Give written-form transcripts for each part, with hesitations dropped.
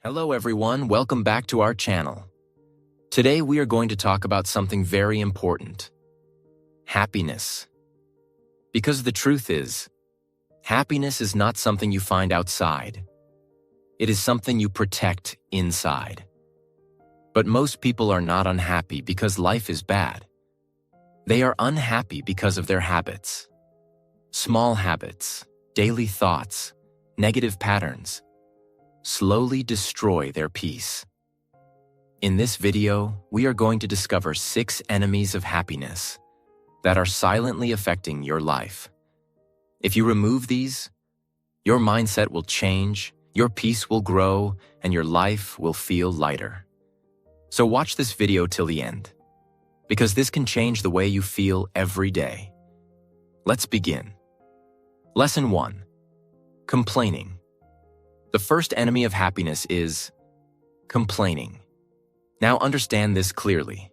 Hello everyone, welcome back to our channel. Today we are going to talk about something very important. Happiness. Because the truth is, happiness is not something you find outside. It is something you protect inside. But most people are not unhappy because life is bad. They are unhappy because of their habits. Small habits, daily thoughts, negative patterns slowly destroy their peace. In this video, we are going to discover 6 enemies of happiness that are silently affecting your life. If you remove these, your mindset will change, your peace will grow, and your life will feel lighter. So watch this video till the end, because this can change the way you feel every day. Let's begin. Lesson 1. Complaining. The first enemy of happiness is complaining. Now understand this clearly.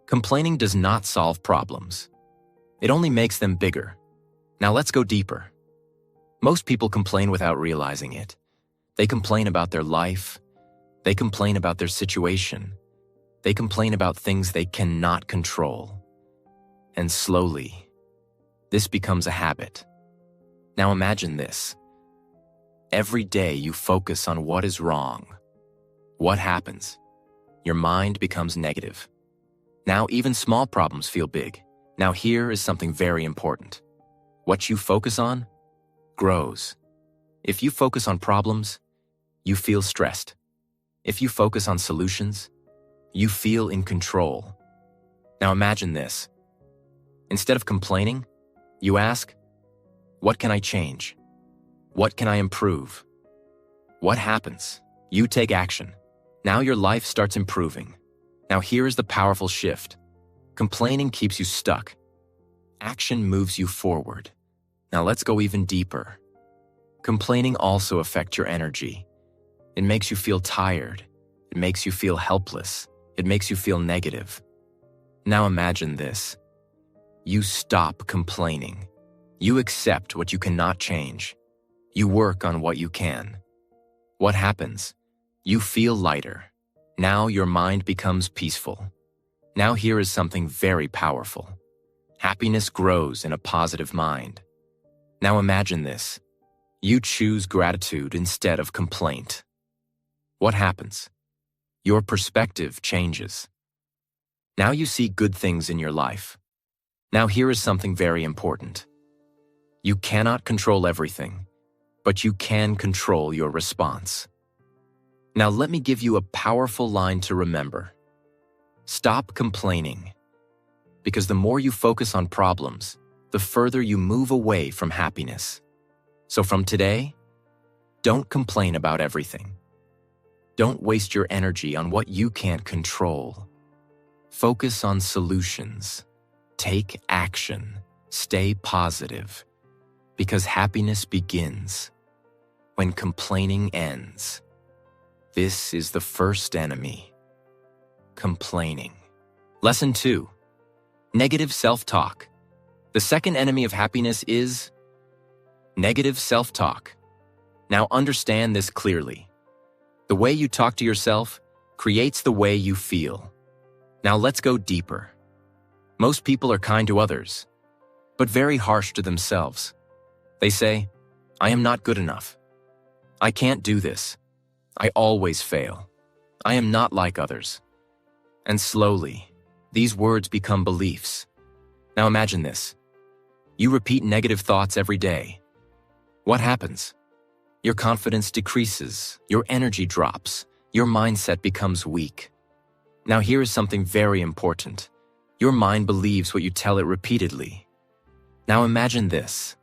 Complaining does not solve problems. It only makes them bigger. Now let's go deeper. Most people complain without realizing it. They complain about their life. They complain about their situation. They complain about things they cannot control. And slowly, this becomes a habit. Now imagine this. Every day you focus on what is wrong. What happens? Your mind becomes negative. Now even small problems feel big. Now here is something very important. What you focus on grows. If you focus on problems, you feel stressed. If you focus on solutions, you feel in control. Now imagine this. Instead of complaining, you ask, what can I change? What can I improve? What happens? You take action. Now your life starts improving. Now here is the powerful shift. Complaining keeps you stuck. Action moves you forward. Now let's go even deeper. Complaining also affects your energy. It makes you feel tired. It makes you feel helpless. It makes you feel negative. Now imagine this. You stop complaining. You accept what you cannot change. You work on what you can. What happens? You feel lighter. Now your mind becomes peaceful. Now here is something very powerful. Happiness grows in a positive mind. Now imagine this. You choose gratitude instead of complaint. What happens? Your perspective changes. Now you see good things in your life. Now here is something very important. You cannot control everything, but you can control your response. Now let me give you a powerful line to remember. Stop complaining. Because the more you focus on problems, the further you move away from happiness. So from today, don't complain about everything. Don't waste your energy on what you can't control. Focus on solutions. Take action. Stay positive. Because happiness begins when complaining ends. This is the first enemy. Complaining. Lesson 2. Negative self-talk. The second enemy of happiness is negative self-talk. Now understand this clearly. The way you talk to yourself creates the way you feel. Now let's go deeper. Most people are kind to others, but very harsh to themselves. They say, I am not good enough. I can't do this. I always fail. I am not like others. And slowly, these words become beliefs. Now imagine this. You repeat negative thoughts every day. What happens? Your confidence decreases, your energy drops, your mindset becomes weak. Now here is something very important. Your mind believes what you tell it repeatedly. Now imagine this.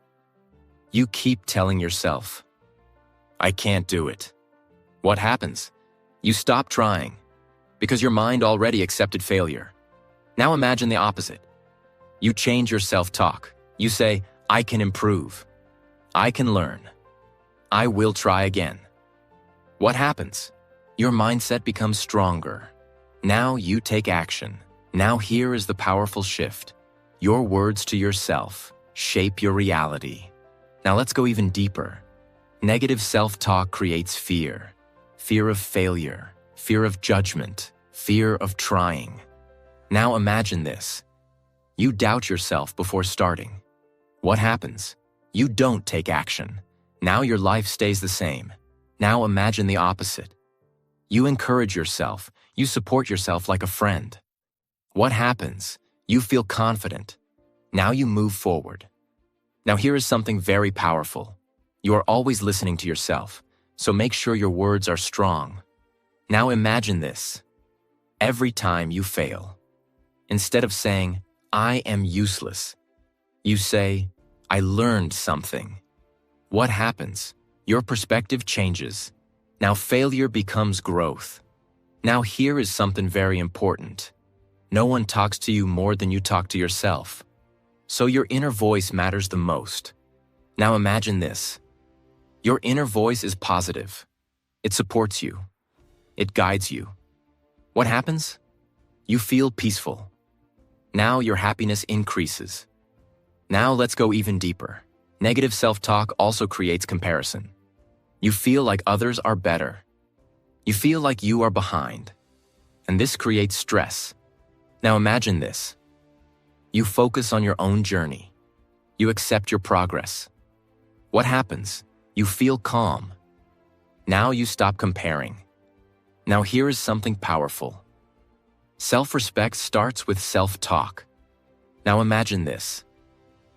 You keep telling yourself, I can't do it. What happens? You stop trying, because your mind already accepted failure. Now imagine the opposite. You change your self-talk. You say, I can improve. I can learn. I will try again. What happens? Your mindset becomes stronger. Now you take action. Now here is the powerful shift. Your words to yourself shape your reality. Now let's go even deeper. Negative self-talk creates fear. fear of failure, fear of judgment, fear of trying. Now imagine this. You doubt yourself before starting. What happens? You don't take action. Now your life stays the same. Now imagine the opposite. You encourage yourself. You support yourself like a friend. What happens? You feel confident. Now you move forward. Now here is something very powerful. You are always listening to yourself, so make sure your words are strong. Now imagine this. Every time you fail, instead of saying, "I am useless," you say, "I learned something." What happens? Your perspective changes. Now failure becomes growth. Now here is something very important. No one talks to you more than you talk to yourself. So your inner voice matters the most. Now imagine this. Your inner voice is positive. It supports you. It guides you. What happens? You feel peaceful. Now your happiness increases. Now let's go even deeper. Negative self-talk also creates comparison. You feel like others are better. You feel like you are behind. And this creates stress. Now imagine this. You focus on your own journey. You accept your progress. What happens? You feel calm. Now you stop comparing. Now here is something powerful. Self-respect starts with self-talk. Now imagine this.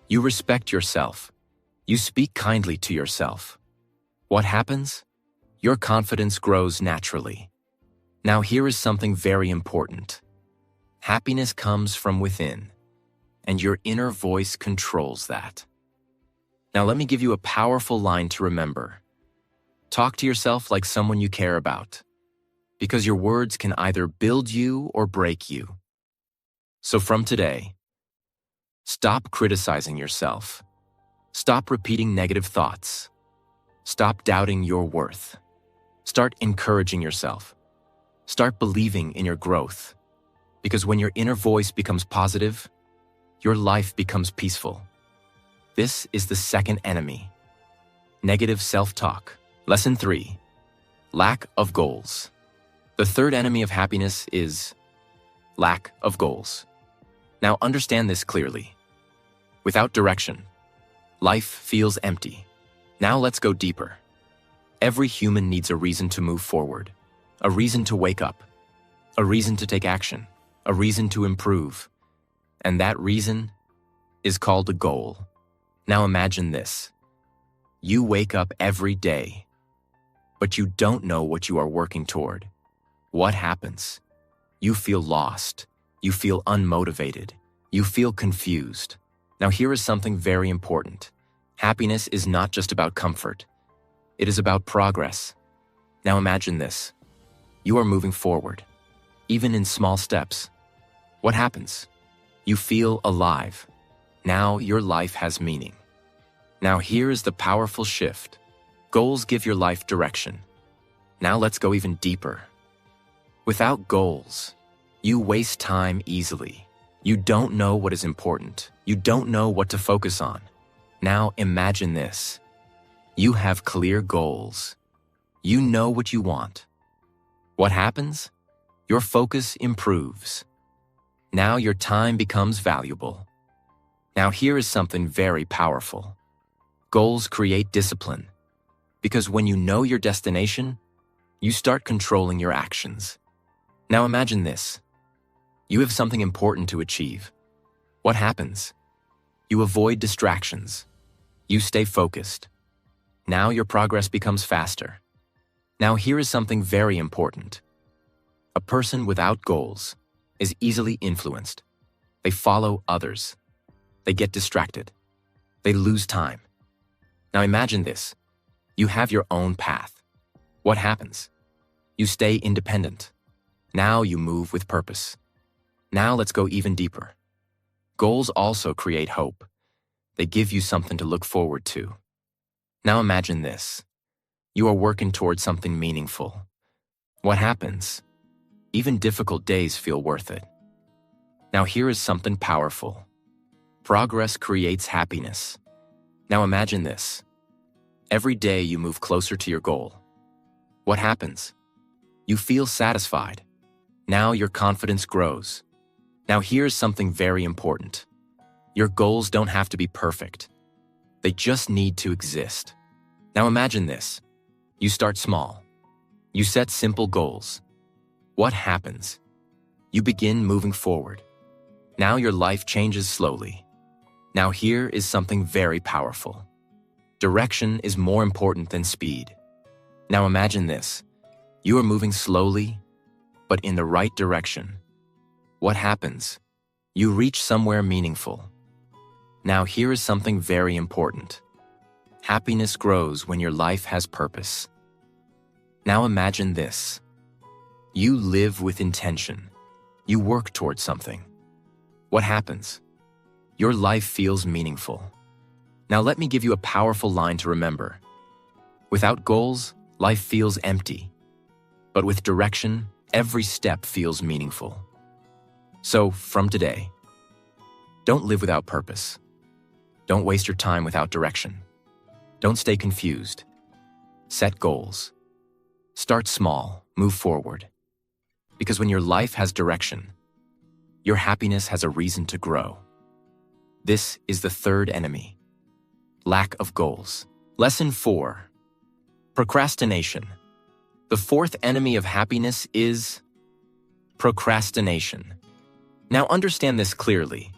You respect yourself. You speak kindly to yourself. What happens? Your confidence grows naturally. Now here is something very important. Happiness comes from within, and your inner voice controls that. Now let me give you a powerful line to remember. Talk to yourself like someone you care about, because your words can either build you or break you. So from today, stop criticizing yourself. Stop repeating negative thoughts. Stop doubting your worth. Start encouraging yourself. Start believing in your growth. Because when your inner voice becomes positive, your life becomes peaceful. This is the second enemy. Negative self-talk. Lesson 3. Lack of goals. The third enemy of happiness is lack of goals. Now understand this clearly. Without direction, life feels empty. Now let's go deeper. Every human needs a reason to move forward, a reason to wake up, a reason to take action, a reason to improve. And that reason is called a goal. Now imagine this. You wake up every day, but you don't know what you are working toward. What happens? You feel lost. You feel unmotivated. You feel confused. Now here is something very important. Happiness is not just about comfort. It is about progress. Now imagine this. You are moving forward, even in small steps. What happens? You feel alive. Now your life has meaning. Now here is the powerful shift. Goals give your life direction. Now let's go even deeper. Without goals, you waste time easily. You don't know what is important. You don't know what to focus on. Now imagine this. You have clear goals. You know what you want. What happens? Your focus improves. Now your time becomes valuable. Now here is something very powerful. Goals create discipline. Because when you know your destination, you start controlling your actions. Now imagine this. You have something important to achieve. What happens? You avoid distractions. You stay focused. Now your progress becomes faster. Now here is something very important. A person without goals is easily influenced. They follow others. They get distracted. They lose time. Now imagine this. You have your own path. What happens? You stay independent. Now you move with purpose. Now let's go even deeper. Goals also create hope. They give you something to look forward to. Now imagine this. You are working towards something meaningful. What happens? Even difficult days feel worth it. Now here is something powerful. Progress creates happiness. Now imagine this. Every day you move closer to your goal. What happens? You feel satisfied. Now your confidence grows. Now here's something very important. Your goals don't have to be perfect. They just need to exist. Now imagine this. You start small. You set simple goals. What happens? You begin moving forward. Now your life changes slowly. Now here is something very powerful. Direction is more important than speed. Now imagine this. You are moving slowly, but in the right direction. What happens? You reach somewhere meaningful. Now here is something very important. Happiness grows when your life has purpose. Now imagine this. You live with intention. You work towards something. What happens? Your life feels meaningful. Now let me give you a powerful line to remember. Without goals, life feels empty. But with direction, every step feels meaningful. So, from today, don't live without purpose. Don't waste your time without direction. Don't stay confused. Set goals. Start small, move forward. Because when your life has direction, your happiness has a reason to grow. This is the third enemy. Lack of goals. Lesson 4. Procrastination. The fourth enemy of happiness is procrastination. Now understand this clearly.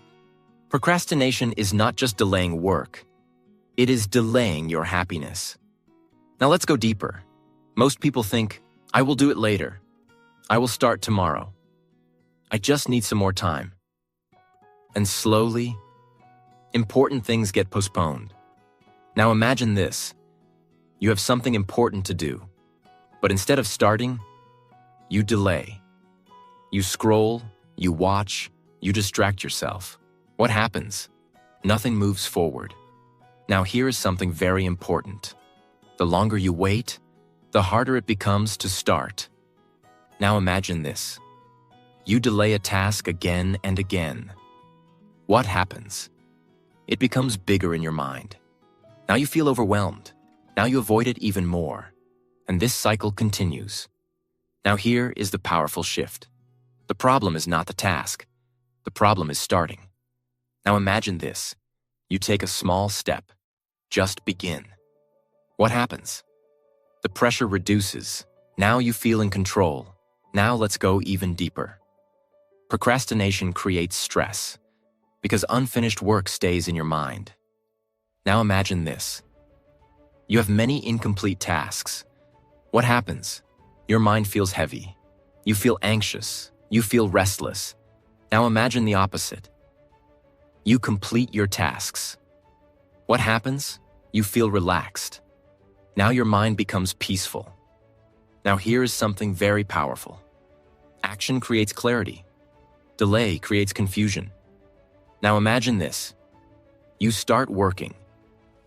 Procrastination is not just delaying work. It is delaying your happiness. Now let's go deeper. Most people think, I will do it later. I will start tomorrow. I just need some more time. And slowly, important things get postponed. Now imagine this. You have something important to do. But instead of starting, you delay. You scroll, you watch, you distract yourself. What happens? Nothing moves forward. Now here is something very important. The longer you wait, the harder it becomes to start. Now imagine this. You delay a task again and again. What happens? It becomes bigger in your mind. Now you feel overwhelmed. Now you avoid it even more. And this cycle continues. Now here is the powerful shift. The problem is not the task. The problem is starting. Now imagine this. You take a small step. Just begin. What happens? The pressure reduces. Now you feel in control. Now let's go even deeper. Procrastination creates stress because unfinished work stays in your mind. Now imagine this. You have many incomplete tasks. What happens? Your mind feels heavy. You feel anxious. You feel restless. Now imagine the opposite. You complete your tasks. What happens? You feel relaxed. Now your mind becomes peaceful. Now here is something very powerful. Action creates clarity. Delay creates confusion. Now imagine this. You start working,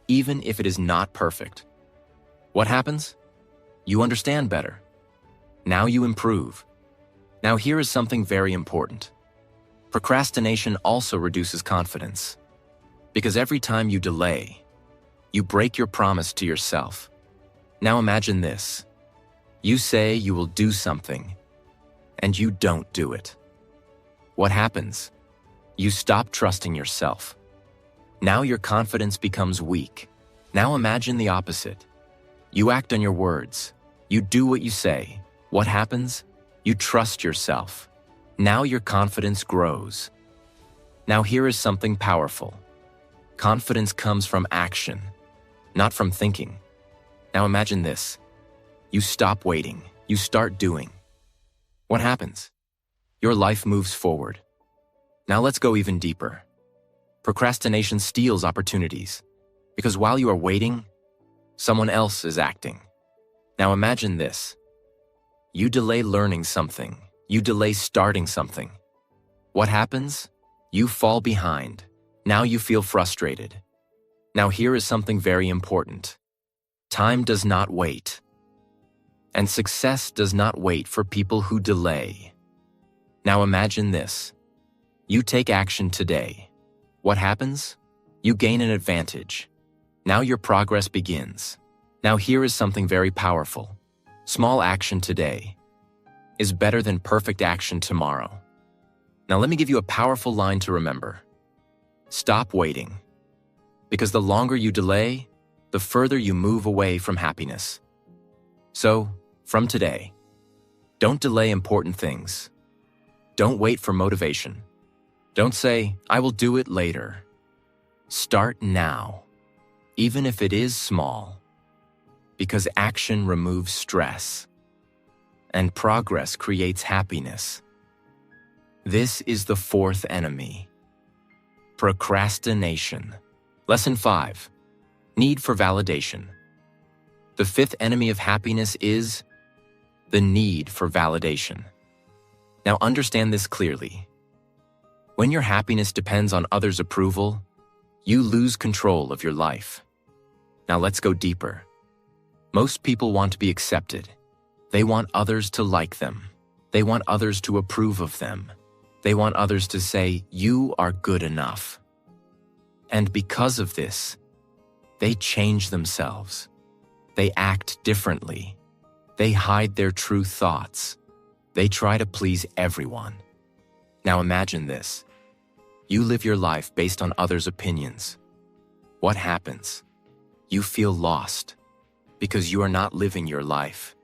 even if it is not perfect. What happens? You understand better. Now you improve. Now here is something very important. Procrastination also reduces confidence. Because every time you delay, you break your promise to yourself. Now imagine this. You say you will do something, and you don't do it. What happens? You stop trusting yourself. Now your confidence becomes weak. Now imagine the opposite. You act on your words. You do what you say. What happens? You trust yourself. Now your confidence grows. Now here is something powerful. Confidence comes from action, not from thinking. Now imagine this. You stop waiting. You start doing. What happens? Your life moves forward. Now let's go even deeper. Procrastination steals opportunities because while you are waiting, someone else is acting. Now imagine this. You delay learning something. You delay starting something. What happens? You fall behind. Now you feel frustrated. Now here is something very important. Time does not wait. And success does not wait for people who delay. Now imagine this. You take action today. What happens? You gain an advantage. Now your progress begins. Now here is something very powerful. Small action today is better than perfect action tomorrow. Now let me give you a powerful line to remember. Stop waiting, because the longer you delay, the further you move away from happiness. So, from today, don't delay important things. Don't wait for motivation. Don't say, "I will do it later." Start now, even if it is small, because action removes stress, and progress creates happiness. This is the fourth enemy: procrastination. Lesson 5. Need for validation. The fifth enemy of happiness is the need for validation. Now understand this clearly. When your happiness depends on others' approval, you lose control of your life. Now let's go deeper. Most people want to be accepted. They want others to like them. They want others to approve of them. They want others to say, "You are good enough." And because of this, they change themselves. They act differently. They hide their true thoughts. They try to please everyone. Now imagine this. You live your life based on others' opinions. What happens? You feel lost because you are not living your life.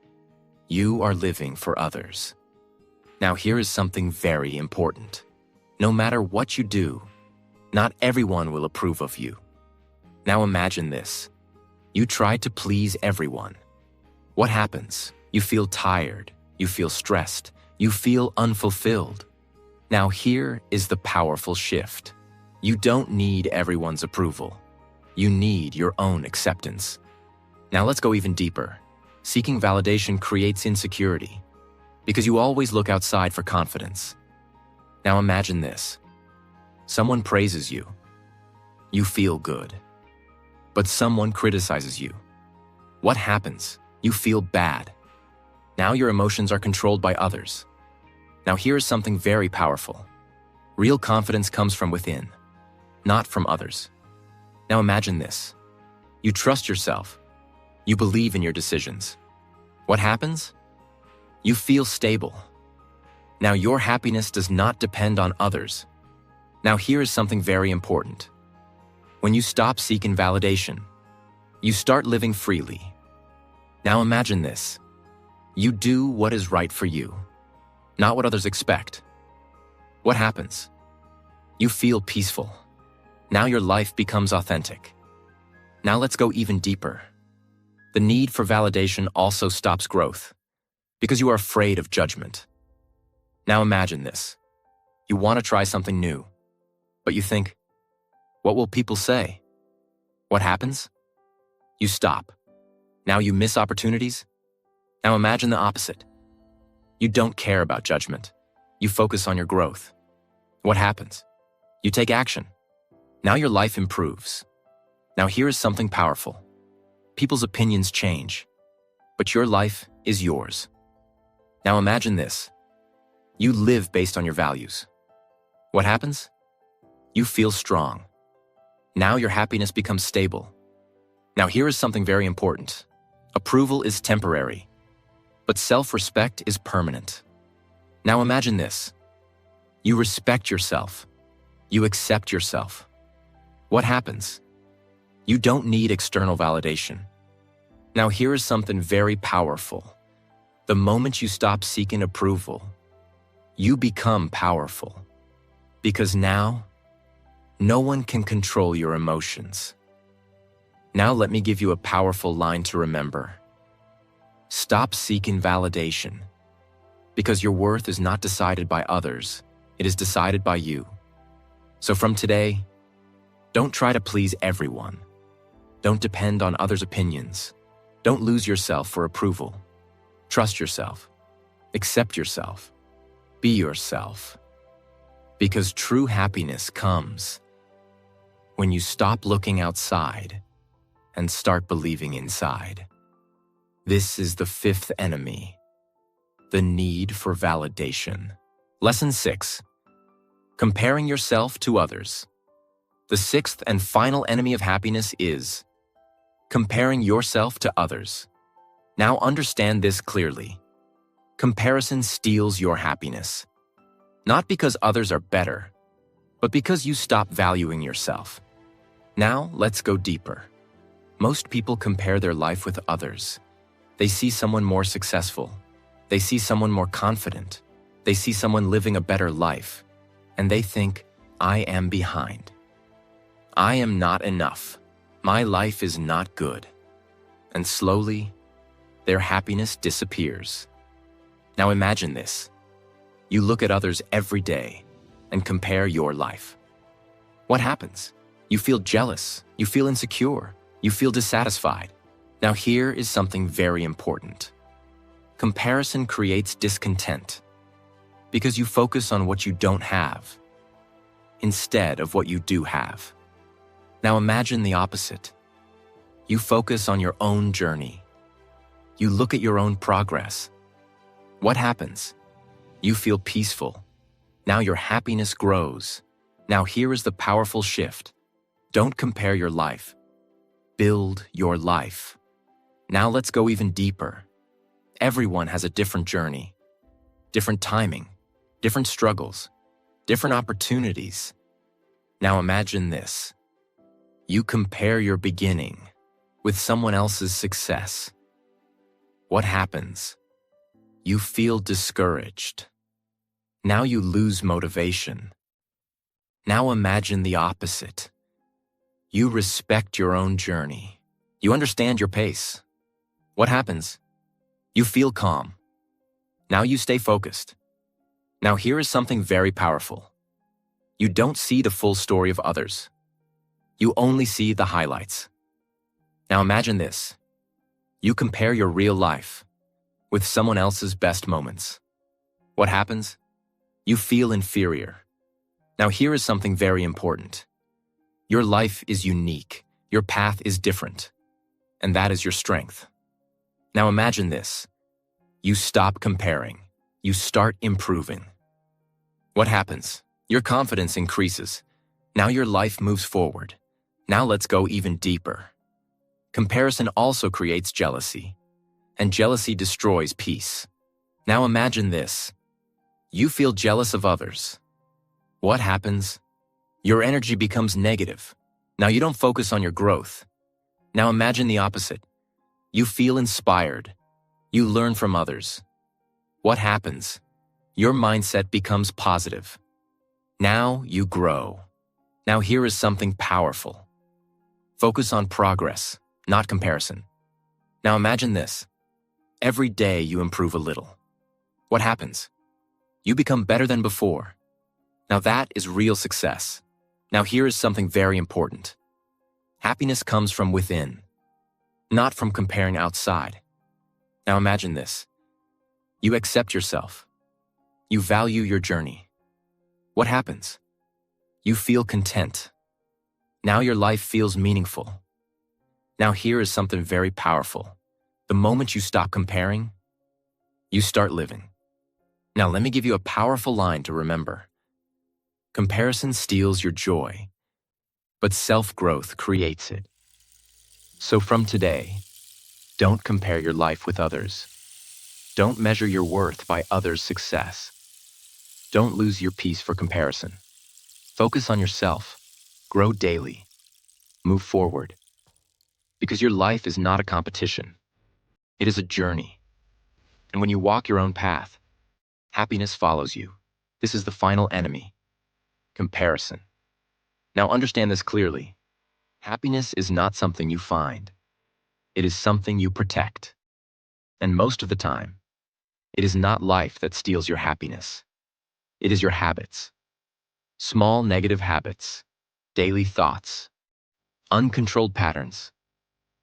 You are living for others. Now here is something very important. No matter what you do, not everyone will approve of you. Now imagine this. You try to please everyone. What happens? You feel tired. You feel stressed. You feel unfulfilled. Now here is the powerful shift. You don't need everyone's approval. You need your own acceptance. Now let's go even deeper. Seeking validation creates insecurity because you always look outside for confidence. Now imagine this. Someone praises you. You feel good. But someone criticizes you. What happens? You feel bad. Now your emotions are controlled by others. Now here is something very powerful. Real confidence comes from within, not from others. Now imagine this. You trust yourself. You believe in your decisions. What happens? You feel stable. Now your happiness does not depend on others. Now here is something very important. When you stop seeking validation, you start living freely. Now imagine this. You do what is right for you, not what others expect. What happens? You feel peaceful. Now your life becomes authentic. Now let's go even deeper. The need for validation also stops growth because you are afraid of judgment. Now imagine this. You want to try something new, but you think, what will people say? What happens? You stop. Now you miss opportunities. Now imagine the opposite. You don't care about judgment. You focus on your growth. What happens? You take action. Now your life improves. Now here is something powerful. People's opinions change, but your life is yours. Now imagine this. You live based on your values. What happens? You feel strong. Now your happiness becomes stable. Now here is something very important. Approval is temporary, but self-respect is permanent. Now imagine this. You respect yourself. You accept yourself. What happens? You don't need external validation. Now here is something very powerful. The moment you stop seeking approval, you become powerful. Because now, no one can control your emotions. Now let me give you a powerful line to remember. Stop seeking validation. Because your worth is not decided by others, it is decided by you. So from today, don't try to please everyone. Don't depend on others' opinions. Don't lose yourself for approval. Trust yourself. Accept yourself. Be yourself. Because true happiness comes when you stop looking outside and start believing inside. This is the fifth enemy, the need for validation. Lesson 6. Comparing yourself to others. The sixth and final enemy of happiness is comparing yourself to others. Now understand this clearly. Comparison steals your happiness. Not because others are better, but because you stop valuing yourself. Now, let's go deeper. Most people compare their life with others. They see someone more successful. They see someone more confident. They see someone living a better life. And they think, I am behind. I am not enough. My life is not good. And slowly, their happiness disappears. Now imagine this. You look at others every day and compare your life. What happens? You feel jealous, you feel insecure, you feel dissatisfied. Now here is something very important. Comparison creates discontent because you focus on what you don't have instead of what you do have. Now imagine the opposite. You focus on your own journey. You look at your own progress. What happens? You feel peaceful. Now your happiness grows. Now here is the powerful shift. Don't compare your life. Build your life. Now let's go even deeper. Everyone has a different journey, different timing, different struggles, different opportunities. Now imagine this. You compare your beginning with someone else's success. What happens? You feel discouraged. Now you lose motivation. Now imagine the opposite. You respect your own journey. You understand your pace. What happens? You feel calm. Now you stay focused. Now here is something very powerful. You don't see the full story of others. You only see the highlights. Now imagine this. You compare your real life with someone else's best moments. What happens? You feel inferior. Now here is something very important. Your life is unique. Your path is different. And that is your strength. Now imagine this. You stop comparing. You start improving. What happens? Your confidence increases. Now your life moves forward. Now let's go even deeper. Comparison also creates jealousy. And jealousy destroys peace. Now imagine this. You feel jealous of others. What happens? Your energy becomes negative. Now you don't focus on your growth. Now imagine the opposite. You feel inspired. You learn from others. What happens? Your mindset becomes positive. Now you grow. Now here is something powerful. Focus on progress, not comparison. Now imagine this. Every day you improve a little. What happens? You become better than before. Now that is real success. Now here is something very important. Happiness comes from within, not from comparing outside. Now imagine this. You accept yourself. You value your journey. What happens? You feel content. Now your life feels meaningful. Now here is something very powerful. The moment you stop comparing, you start living. Now let me give you a powerful line to remember. Comparison steals your joy, but self-growth creates it. So from today, don't compare your life with others. Don't measure your worth by others' success. Don't lose your peace for comparison. Focus on yourself. Grow daily. Move forward. Because your life is not a competition. It is a journey. And when you walk your own path, happiness follows you. This is the final enemy. Comparison. Now understand this clearly. Happiness is not something you find. It is something you protect. And most of the time, it is not life that steals your happiness. It is your habits. Small negative habits, daily thoughts, uncontrolled patterns,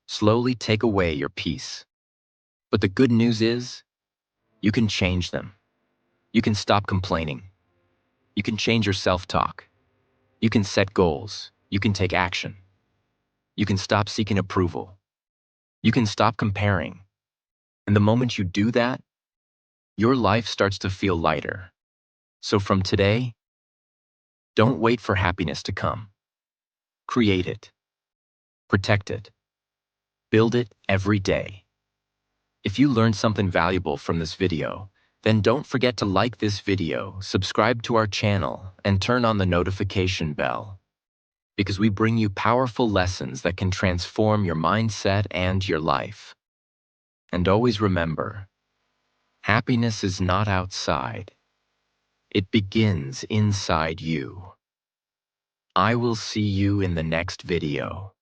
slowly take away your peace. But the good news is, you can change them. You can stop complaining. You can change your self-talk. You can set goals. You can take action. You can stop seeking approval. You can stop comparing. And the moment you do that, your life starts to feel lighter. So from today, don't wait for happiness to come. Create it. Protect it. Build it every day. If you learned something valuable from this video, then don't forget to like this video, subscribe to our channel, and turn on the notification bell, because we bring you powerful lessons that can transform your mindset and your life. And always remember, happiness is not outside. It begins inside you. I will see you in the next video.